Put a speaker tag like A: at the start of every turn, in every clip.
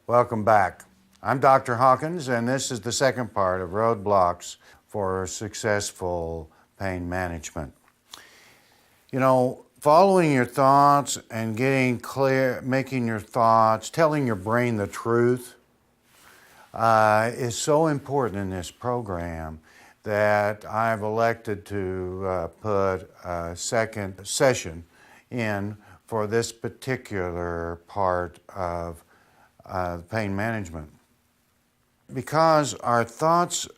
A: Welcome back. I'm Dr. Hawkins, and this is the second part of Roadblocks for Successful Pain Management. You know, following your thoughts and getting clear, making your thoughts, telling your brain the truth is so important in this program that I've elected to put a second session in for this particular part of pain management. Because our thoughts,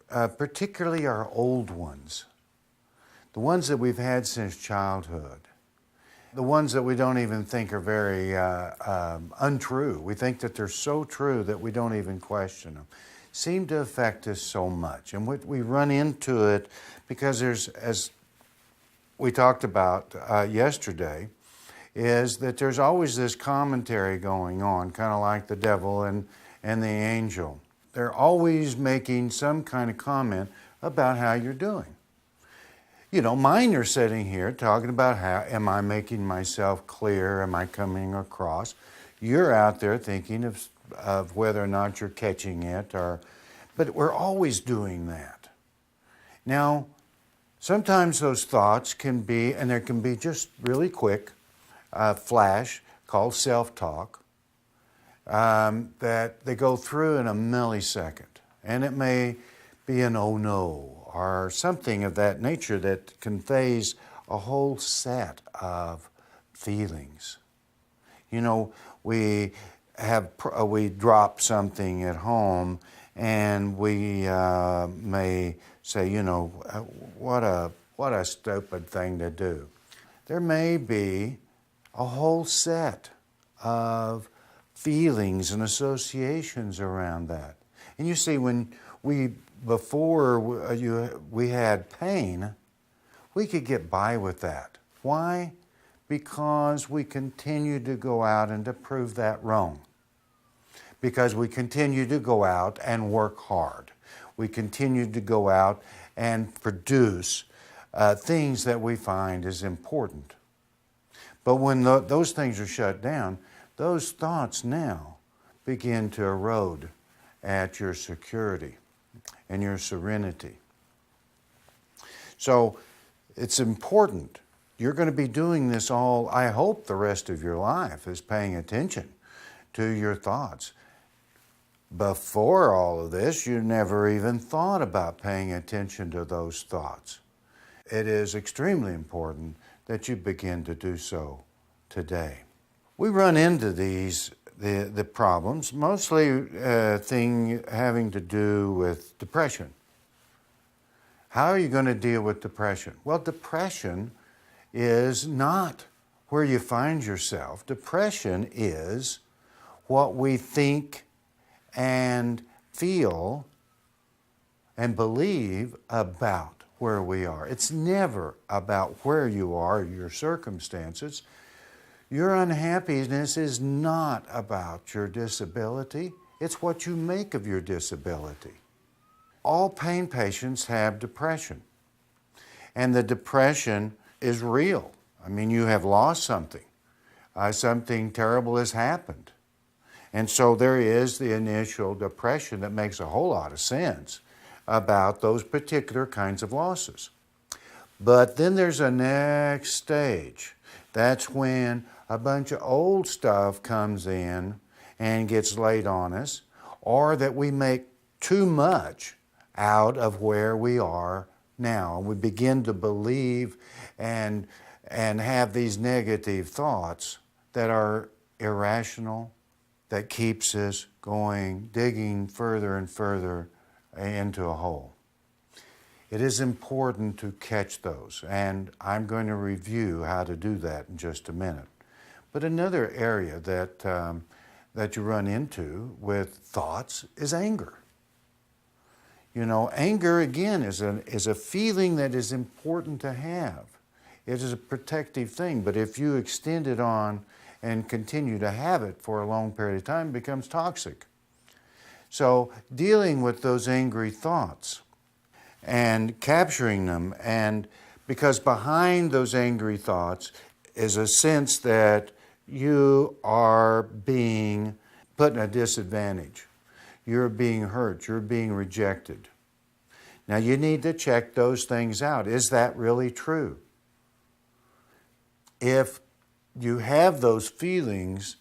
A: particularly our old ones, the ones that we've had since childhood, the ones that we don't even think are very untrue, we think that they're so true that we don't even question them, seem to affect us so much. And we run into it because there's, as we talked about yesterday, is that there's always this commentary going on, kind of like the devil and the angel. They're always making some kind of comment about how you're doing. You know, mine are sitting here talking about how, am I making myself clear? Am I coming across? You're out there thinking of whether or not you're catching it, but we're always doing that. Now, sometimes those thoughts can be, and there can be just really quick, flash called self-talk, that they go through in a millisecond. And it may be an oh no, or something of that nature that conveys a whole set of feelings. You know, we drop something at home and we may say, you know, what a stupid thing to do. There may be a whole set of feelings and associations around that. And you see, when before we had pain, we could get by with that. Why? Because we continued to go out and to prove that wrong. Because we continued to go out and work hard. We continued to go out and produce things that we find is important. But when those things are shut down, those thoughts now begin to erode at your security and your serenity. So it's important. You're going to be doing this all, I hope, the rest of your life, is paying attention to your thoughts. Before all of this, you never even thought about paying attention to those thoughts. It is extremely important that you begin to do so today. We run into the problems, mostly having to do with depression. How are you going to deal with depression? Well, depression is not where you find yourself. Depression is what we think and feel and believe about where we are. It's never about where you are, your circumstances. Your unhappiness is not about your disability. It's what you make of your disability. All pain patients have depression. And the depression is real. I mean, you have lost something. Something terrible has happened. And so there is the initial depression that makes a whole lot of sense about those particular kinds of losses. But then there's a next stage. That's when a bunch of old stuff comes in and gets laid on us, or that we make too much out of where we are now. And we begin to believe and have these negative thoughts that are irrational, that keeps us going, digging further and further into a hole. It is important to catch those, and I'm going to review how to do that in just a minute. But another area that you run into with thoughts is anger. You know, anger, again, is a feeling that is important to have. It is a protective thing, but if you extend it on and continue to have it for a long period of time, it becomes toxic. So dealing with those angry thoughts and capturing them, and because behind those angry thoughts is a sense that you are being put in a disadvantage. You're being hurt. You're being rejected. Now you need to check those things out. Is that really true? If you have those feelings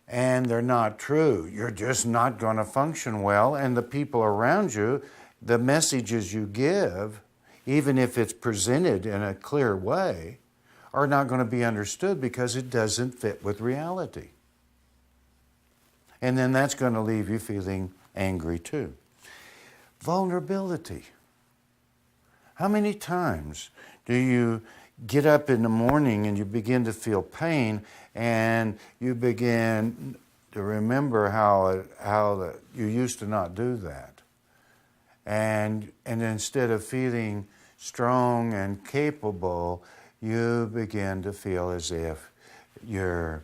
A: and they're not true, you're just not going to function well, and the people around you, the messages you give, even if it's presented in a clear way, are not going to be understood because it doesn't fit with reality. And then that's going to leave you feeling angry too. Vulnerability. How many times do you get up in the morning and you begin to feel pain and you begin to remember how you used to not do that? And instead of feeling strong and capable, you begin to feel as if you're,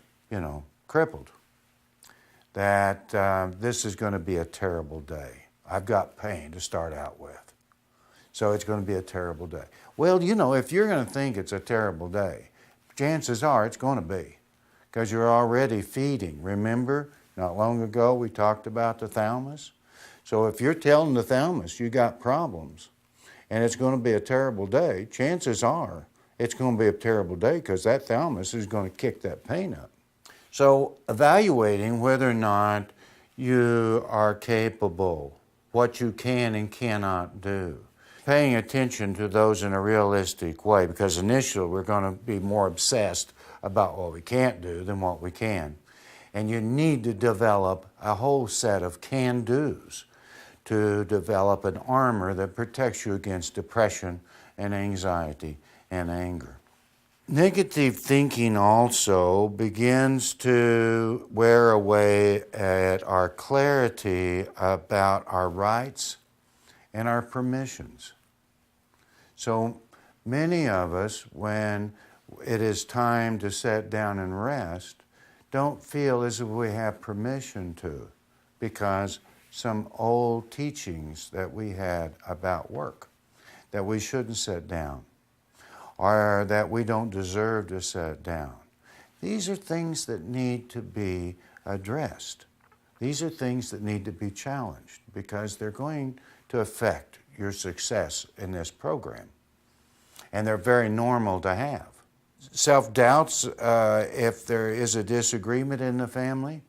A: crippled. That this is going to be a terrible day. I've got pain to start out with. So it's going to be a terrible day. Well, if you're going to think it's a terrible day, chances are it's going to be, because you're already feeding. Remember, not long ago we talked about the thalamus? So if you're telling the thalamus you got problems and it's going to be a terrible day, chances are it's going to be a terrible day because that thalamus is going to kick that pain up. So evaluating whether or not you are capable, what you can and cannot do. Paying attention to those in a realistic way, because initially we're going to be more obsessed about what we can't do than what we can. And you need to develop a whole set of can-dos to develop an armor that protects you against depression and anxiety and anger. Negative thinking also begins to wear away at our clarity about our rights and our permissions. So many of us, when it is time to sit down and rest, don't feel as if we have permission to, because some old teachings that we had about work, that we shouldn't sit down, or that we don't deserve to sit down. These are things that need to be addressed. These are things that need to be challenged, because they're going to affect your success in this program. And they're very normal to have. Self-doubts, if there is a disagreement in the family,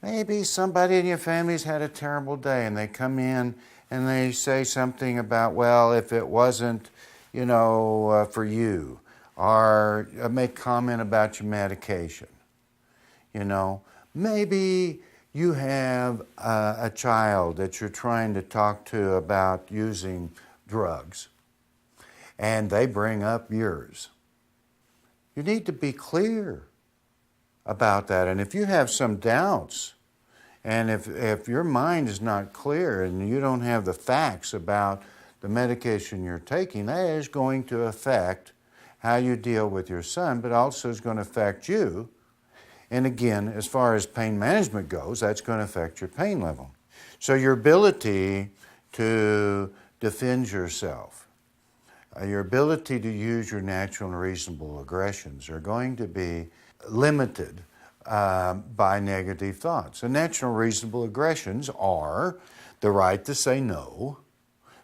A: maybe somebody in your family's had a terrible day and they come in and they say something about, well, if it wasn't, for you, or make comment about your medication. Maybe you have a child that you're trying to talk to about using drugs, and they bring up yours. You need to be clear about that. And if you have some doubts, and if your mind is not clear and you don't have the facts about the medication you're taking, that is going to affect how you deal with your son, but also is going to affect you. And again, as far as pain management goes, that's going to affect your pain level. So your ability to defend yourself, your ability to use your natural and reasonable aggressions are going to be limited by negative thoughts. And natural and reasonable aggressions are the right to say no,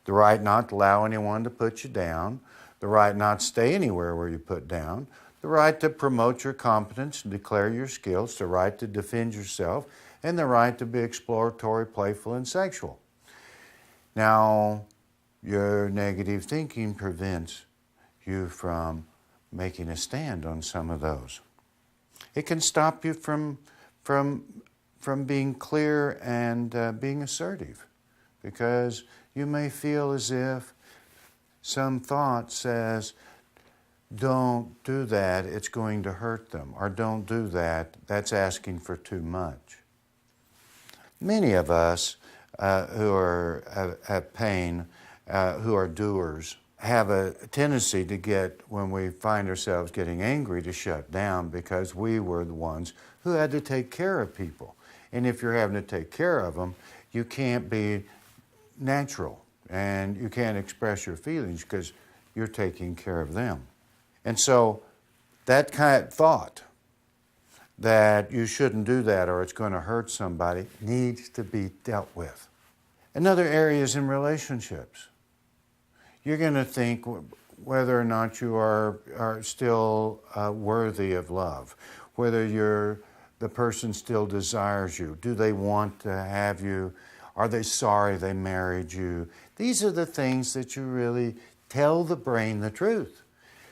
A: the right not to allow anyone to put you down, the right not to stay anywhere where you put down, the right to promote your competence and declare your skills, the right to defend yourself, and the right to be exploratory, playful, and sexual. Now, your negative thinking prevents you from making a stand on some of those. It can stop you from being clear and being assertive, because you may feel as if some thought says, don't do that, it's going to hurt them, or don't do that, that's asking for too much. Many of us who have pain, who are doers, have a tendency to get, when we find ourselves getting angry, to shut down, because we were the ones who had to take care of people. And if you're having to take care of them, you can't be natural and you can't express your feelings because you're taking care of them. And so that kind of thought that you shouldn't do that or it's going to hurt somebody needs to be dealt with. Another area is in relationships. You're going to think whether or not you are still worthy of love, whether the person still desires you. Do they want to have you? Are they sorry they married you? These are the things that you really tell the brain the truth.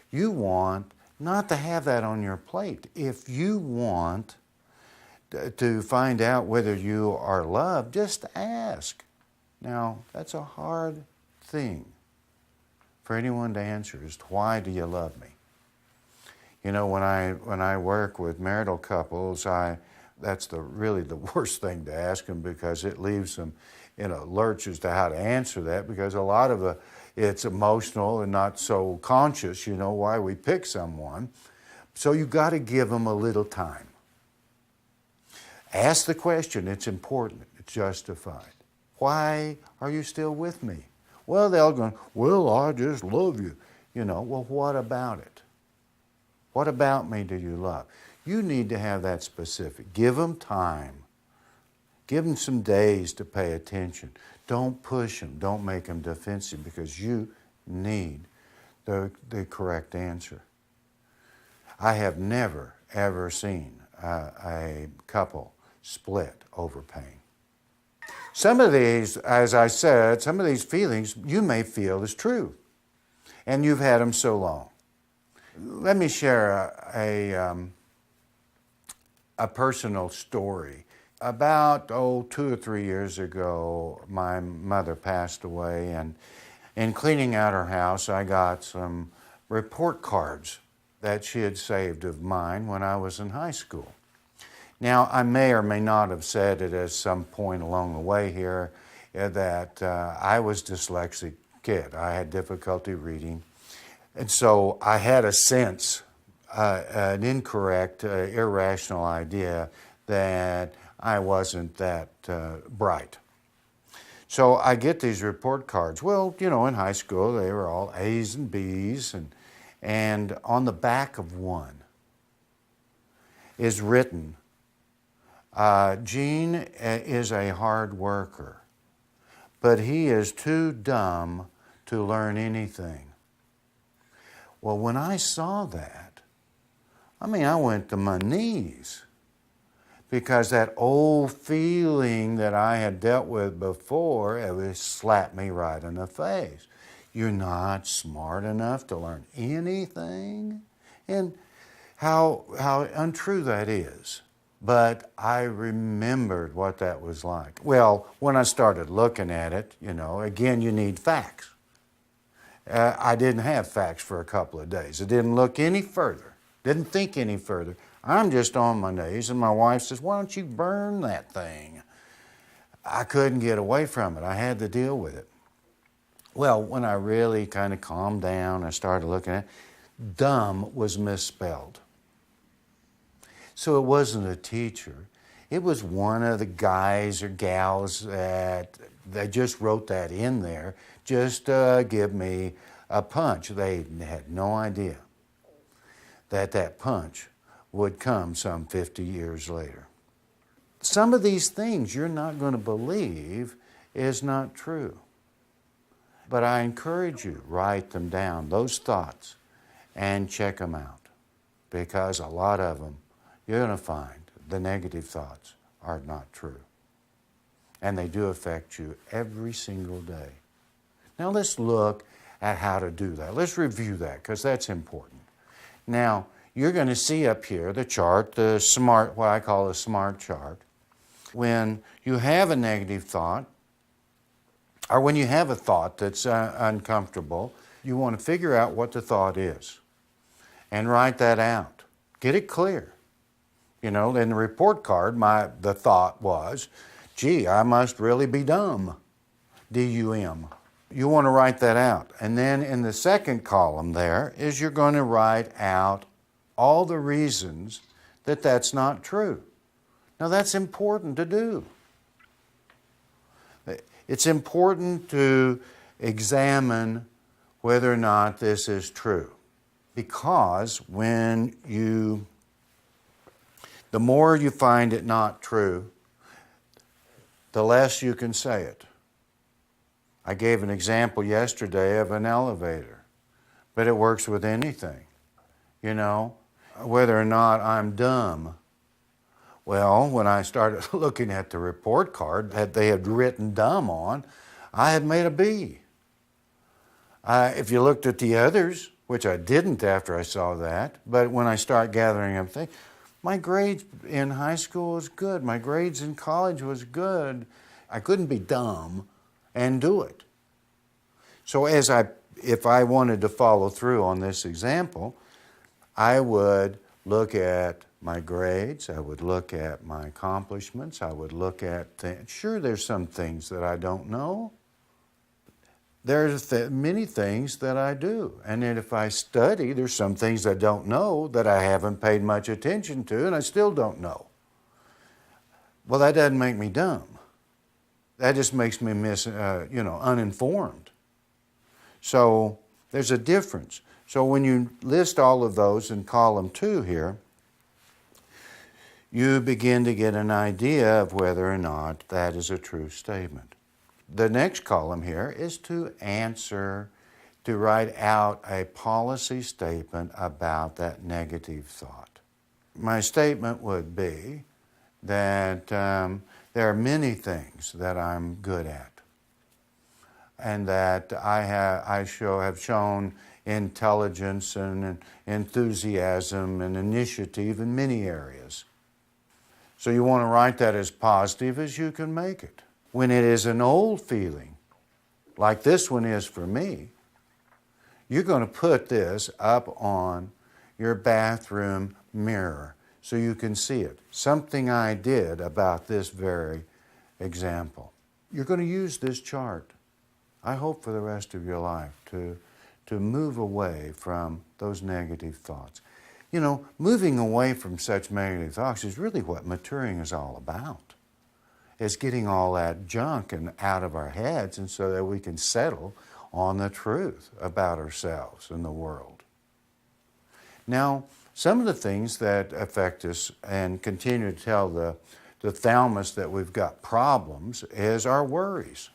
A: You want not to have that on your plate. If you want to find out whether you are loved, just ask. Now, that's a hard thing for anyone to answer, is why do you love me? You know, when I work with marital couples, that's really the worst thing to ask them, because it leaves them in a lurch as to how to answer that, because a lot of it's emotional and not so conscious, you know, why we pick someone. So you've got to give them a little time. Ask the question. It's important. It's justified. Why are you still with me? Well, they'll go, well, I just love you. You know, well, what about it? What about me do you love? You need to have that specific. Give them time. Give them some days to pay attention. Don't push them. Don't make them defensive, because you need the correct answer. I have never, ever seen a couple split over pain. Some of these, as I said, some of these feelings you may feel is true, and you've had them so long. Let me share a personal story. About 2 or 3 years ago, my mother passed away, and in cleaning out her house, I got some report cards that she had saved of mine when I was in high school. Now, I may or may not have said it at some point along the way here that I was a dyslexic kid. I had difficulty reading. And so I had a sense, an incorrect, irrational idea that I wasn't that bright. So I get these report cards. Well, you know, in high school, they were all A's and B's. And on the back of one is written, Gene is a hard worker, but he is too dumb to learn anything. Well, when I saw that, I went to my knees, because that old feeling that I had dealt with before, it was slapped me right in the face. You're not smart enough to learn anything? And how untrue that is. But I remembered what that was like. Well, when I started looking at it, you know, again, you need facts. I didn't have facts for a couple of days. I didn't look any further, didn't think any further. I'm just on my knees, and my wife says, why don't you burn that thing? I couldn't get away from it. I had to deal with it. Well, when I really kind of calmed down, I started looking at it, dumb was misspelled. So it wasn't a teacher. It was one of the guys or gals that they just wrote that in there just to give me a punch. They had no idea that punch would come some 50 years later. Some of these things you're not going to believe is not true. But I encourage you, write them down, those thoughts, and check them out. Because a lot of them, you're going to find the negative thoughts are not true. And they do affect you every single day. Now let's look at how to do that. Let's review that, because that's important. Now, you're going to see up here the chart, the SMART, what I call a SMART chart. When you have a negative thought, or when you have a thought that's uncomfortable, you want to figure out what the thought is and write that out. Get it clear. You know, in the report card, the thought was, gee, I must really be dumb. D-U-M. You want to write that out. And then in the second column there is you're going to write out all the reasons that that's not true. Now that's important to do. It's important to examine whether or not this is true. Because when you The more you find it not true, the less you can say it. I gave an example yesterday of an elevator, but it works with anything. You know, whether or not I'm dumb. Well, when I started looking at the report card that they had written dumb on, I had made a B. If you looked at the others, which I didn't after I saw that, but when I start gathering everything, my grades in high school was good. My grades in college was good. I couldn't be dumb and do it. So if I wanted to follow through on this example, I would look at my grades, I would look at my accomplishments, I would look at things. Sure, there's some things that I don't know. There's many things that I do. And then if I study, there's some things I don't know that I haven't paid much attention to and I still don't know. Well, that doesn't make me dumb. That just makes me uninformed. So there's a difference. So when you list all of those in column 2 here, you begin to get an idea of whether or not that is a true statement. The next column here is to write out a policy statement about that negative thought. My statement would be that there are many things that I'm good at, and that I have shown intelligence and enthusiasm and initiative in many areas. So you want to write that as positive as you can make it. When it is an old feeling, like this one is for me, you're going to put this up on your bathroom mirror so you can see it. Something I did about this very example. You're going to use this chart, I hope, for the rest of your life to move away from those negative thoughts. You know, moving away from such negative thoughts is really what maturing is all about. It's getting all that junk and out of our heads, and so that we can settle on the truth about ourselves and the world. Now, some of the things that affect us and continue to tell the thalamus that we've got problems is our worries.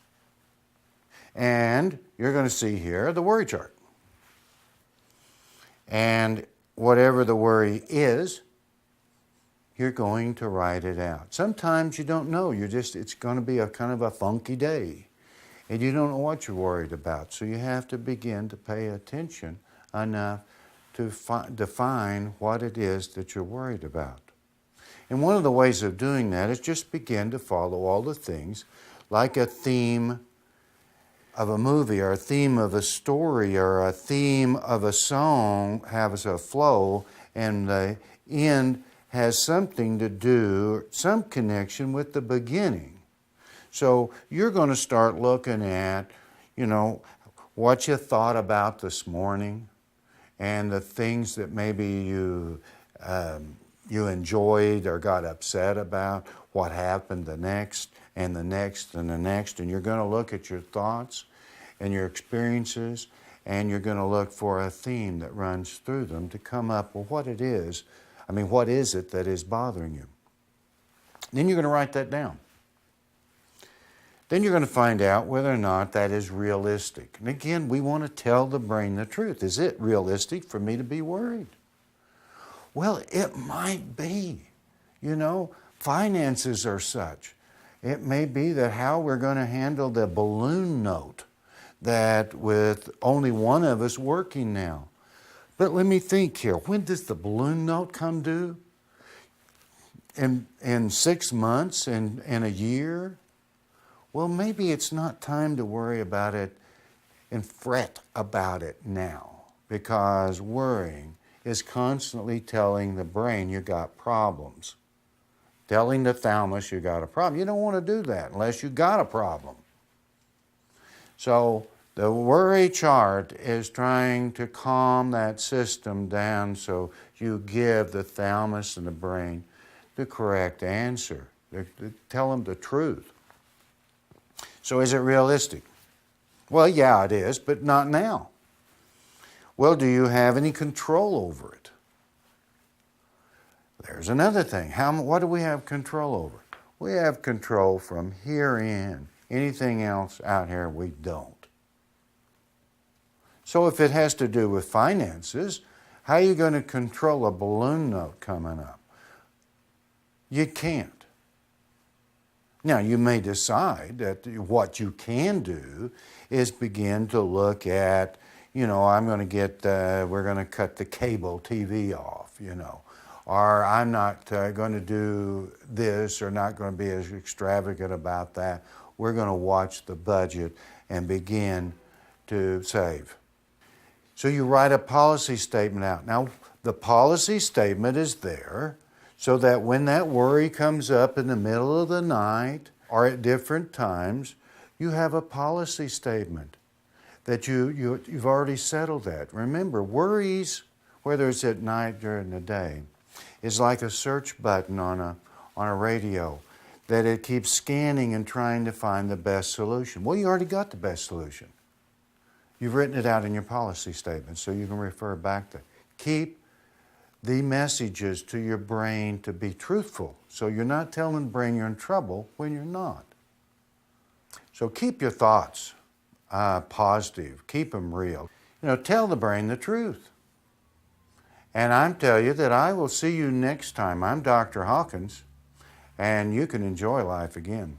A: And you're going to see here the worry chart. And whatever the worry is, you're going to write it out. Sometimes you don't know. It's going to be a kind of a funky day. And you don't know what you're worried about. So you have to begin to pay attention enough to define what it is that you're worried about. And one of the ways of doing that is just begin to follow all the things, like a theme of a movie or a theme of a story or a theme of a song has a flow, and the end has something to do, some connection with the beginning. So you're going to start looking at, what you thought about this morning and the things that maybe you enjoyed or got upset about, what happened the next and the next and the next. And you're going to look at your thoughts and your experiences, and you're going to look for a theme that runs through them to come up with what it is. What is it that is bothering you? Then you're going to write that down. Then you're going to find out whether or not that is realistic. And again, we want to tell the brain the truth. Is it realistic for me to be worried? Well, it might be. Finances are such. It may be that how we're going to handle the balloon note, that with only one of us working now. But let me think here. When does the balloon note come due? In 6 months? In a year? Well, maybe it's not time to worry about it and fret about it now, because worrying is constantly telling the brain you got problems. Telling the thalamus you got a problem. You don't want to do that unless you got a problem. So the worry chart is trying to calm that system down so you give the thalamus and the brain the correct answer. Tell them the truth. So is it realistic? Well, yeah, it is, but not now. Well, do you have any control over it? There's another thing. What do we have control over? We have control from here in. Anything else out here, we don't. So if it has to do with finances, how are you going to control a balloon note coming up? You can't. Now, you may decide that what you can do is begin to look at, I'm going to we're going to cut the cable TV off, or I'm not going to do this or not going to be as extravagant about that. We're going to watch the budget and begin to save. So you write a policy statement out. Now, the policy statement is there so that when that worry comes up in the middle of the night or at different times, you have a policy statement that you've already settled that. Remember, worries, whether it's at night or in the day, is like a search button on a radio that it keeps scanning and trying to find the best solution. Well, you already got the best solution. You've written it out in your policy statement so you can refer back to it. Keep the messages to your brain to be truthful. So you're not telling the brain you're in trouble when you're not. So keep your thoughts positive. Keep them real. Tell the brain the truth. And I'm telling you that I will see you next time. I'm Dr. Hawkins, and you can enjoy life again.